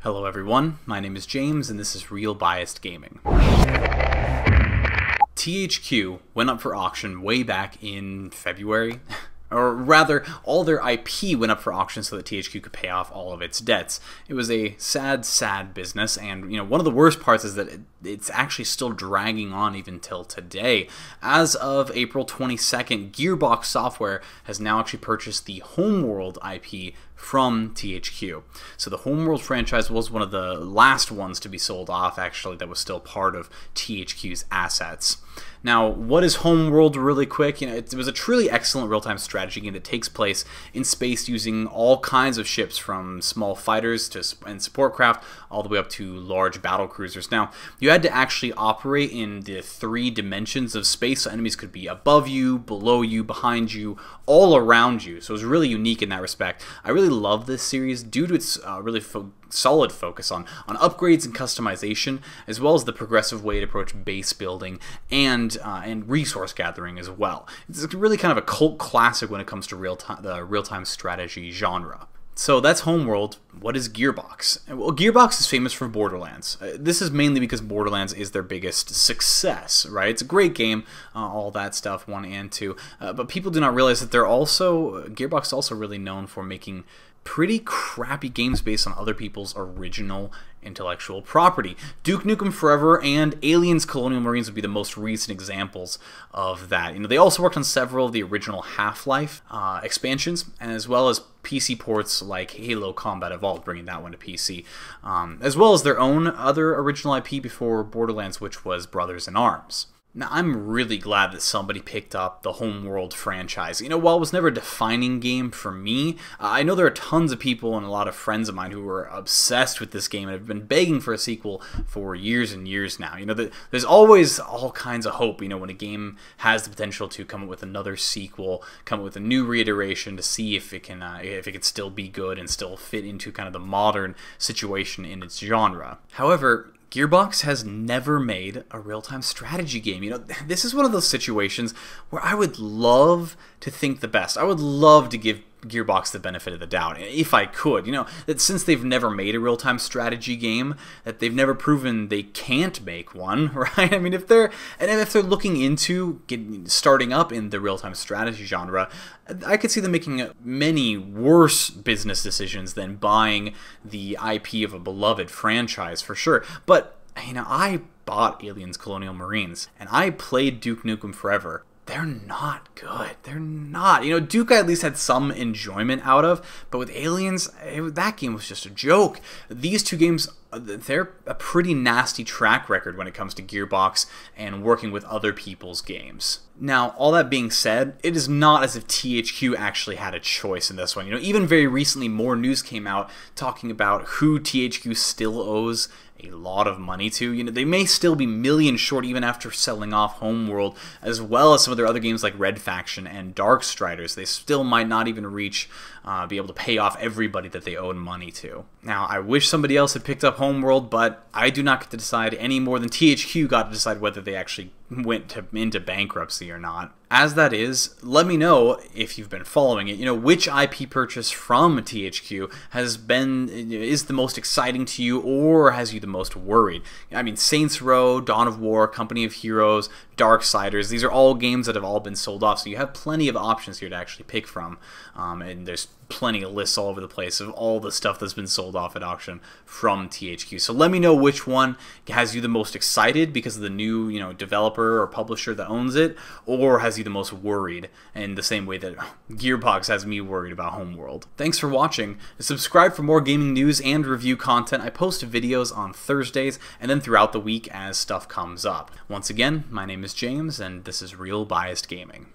Hello everyone, my name is James and this is Real Biased Gaming. THQ went up for auction way back in February. Or rather, all their IP went up for auction so that THQ could pay off all of its debts. It was a sad, sad business, and one of the worst parts is that it's actually still dragging on even till today. As of April 22nd, Gearbox Software has now actually purchased the Homeworld IP from THQ. So the Homeworld franchise was one of the last ones to be sold off, actually, that was still part of THQ's assets. Now, what is Homeworld really quick? It was a truly excellent real-time strategy game that takes place in space using all kinds of ships, from small fighters and support craft all the way up to large battle cruisers. Now, you had to actually operate in the 3 dimensions of space, so enemies could be above you, below you, behind you, all around you. So it was really unique in that respect. I really love this series due to its really solid focus on upgrades and customization, as well as the progressive way to approach base building and resource gathering as well. It's really kind of a cult classic when it comes to the real-time strategy genre. So that's Homeworld. What is Gearbox? Well, Gearbox is famous for Borderlands. This is mainly because Borderlands is their biggest success, right? It's a great game, all that stuff, 1 and 2. But people do not realize that Gearbox is also really known for making pretty crappy games based on other people's original intellectual property. Duke Nukem Forever and Aliens Colonial Marines would be the most recent examples of that. They also worked on several of the original Half-Life expansions, as well as PC ports like Halo Combat Evolved, bringing that one to PC, as well as their own other original IP before Borderlands, which was Brothers in Arms. Now, I'm really glad that somebody picked up the Homeworld franchise. While it was never a defining game for me, I know there are tons of people and a lot of friends of mine who are obsessed with this game and have been begging for a sequel for years and years now. There's always all kinds of hope, when a game has the potential to come up with another sequel, come up with a new reiteration to see if it can still be good and still fit into kind of the modern situation in its genre. However, Gearbox has never made a real-time strategy game. This is one of those situations where I would love to think the best. I would love to give Gearbox the benefit of the doubt, if I could. That since they've never made a real-time strategy game, that they've never proven they can't make one, right? I mean, if they're looking into starting up in the real-time strategy genre, I could see them making many worse business decisions than buying the IP of a beloved franchise, for sure. But I bought Aliens Colonial Marines, and I played Duke Nukem Forever. They're not good. They're not. Duke I at least had some enjoyment out of, but with Aliens, that game was just a joke. These 2 games, they're a pretty nasty track record when it comes to Gearbox and working with other people's games. Now, all that being said, it is not as if THQ actually had a choice in this one. Even very recently, more news came out talking about who THQ still owes a lot of money to. They may still be millions short even after selling off Homeworld, as well as some of their other games like Red Faction and Darkstriders. They still might not even be able to pay off everybody that they owe money to. Now, I wish somebody else had picked up Homeworld, but I do not get to decide any more than THQ got to decide whether they actually went into bankruptcy or not. As that is, let me know if you've been following it. Which IP purchase from THQ is the most exciting to you, or has you the most worried? I mean, Saints Row, Dawn of War, Company of Heroes, Darksiders, these are all games that have all been sold off, so you have plenty of options here to actually pick from, and there's plenty of lists all over the place of all the stuff that's been sold off at auction from THQ. So let me know which one has you the most excited because of the new, developer or publisher that owns it, or has you the most worried in the same way that Gearbox has me worried about Homeworld. Thanks for watching. Subscribe for more gaming news and review content. I post videos on Thursdays and then throughout the week as stuff comes up. Once again, my name is James, and this is Real Biased Gaming.